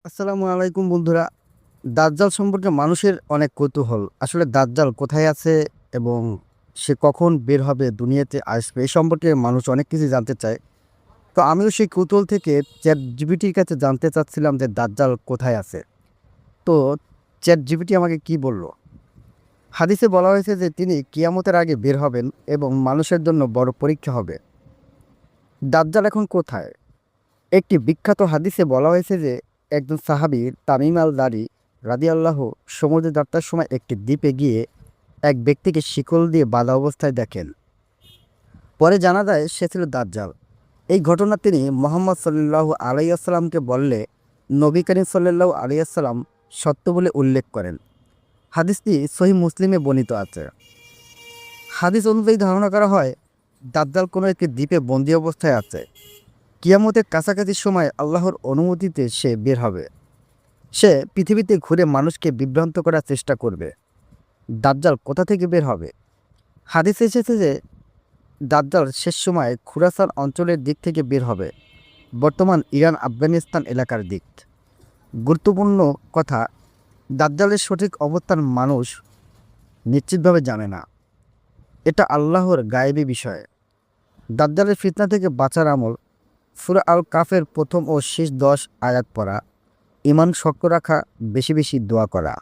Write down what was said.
আসসালামু আলাইকুম বন্ধুরা। দাজ্জাল সম্পর্কে মানুষের অনেক কৌতূহল। আসলে দাজ্জাল কোথায় আছে এবং সে কখন বের হবে, দুনিয়াতে আসবে, এই সম্পর্কে মানুষ অনেক কিছু জানতে চায়। তো আমিও সেই কৌতূহল থেকে চ্যাটজিপিটির কাছে জানতে চাচ্ছিলাম যে দাজ্জাল কোথায় আছে। তো চ্যাটজিপিটি আমাকে কি বলল? হাদিসে বলা হয়েছে যে তিনি কিয়ামতের আগে বের হবেন এবং মানুষের জন্য বড় পরীক্ষা হবে। দাজ্জাল এখন কোথায়? একটি বিখ্যাত হাদিসে বলা হয়েছে যে একজন সাহাবী তামিম আল দারি রাদিয়াল্লাহু সমুদ্রে যাত্রার সময় একটি দ্বীপে গিয়ে এক ব্যক্তিকে শিকল দিয়ে বাঁধা অবস্থায় দেখেন। পরে জানা যায় সে ছিল দাজ্জাল। এই ঘটনা তিনি মোহাম্মদ সাল্লাল্লাহু আলাইহি আসাল্লামকে বললে নবী করিম সাল্লাল্লাহু আলাইহি আসাল্লাম সত্য বলে উল্লেখ করেন। হাদিসটি সহিহ মুসলিমে বর্ণিত আছে। হাদিস অনুযায়ী ধারণা করা হয় দাজ্জাল কোনো একটি দ্বীপে বন্দী অবস্থায় আছে। কিয়ামতের কাছাকাছি সময় আল্লাহর অনুমতিতে সে বের হবে। সে পৃথিবীতে ঘুরে মানুষকে বিভ্রান্ত করার চেষ্টা করবে। দাজ্জাল কোথা থেকে বের হবে? হাদিসে এসেছে যে দাজ্জাল শেষ সময় খুরাসান অঞ্চলের দিক থেকে বের হবে, বর্তমান ইরান আফগানিস্তান এলাকার দিক। গুরুত্বপূর্ণ কথা, দাজ্জালের সঠিক অবস্থান মানুষ নিশ্চিতভাবে জানে না। এটা আল্লাহর গায়েবী বিষয়। দাজ্জালের ফিতনা থেকে বাঁচার আমল: সূরা আল কাফের প্রথম ও শেষ 10 আয়াত পড়া, ঈমান শক্ত রাখা, বেশি বেশি দোয়া করা।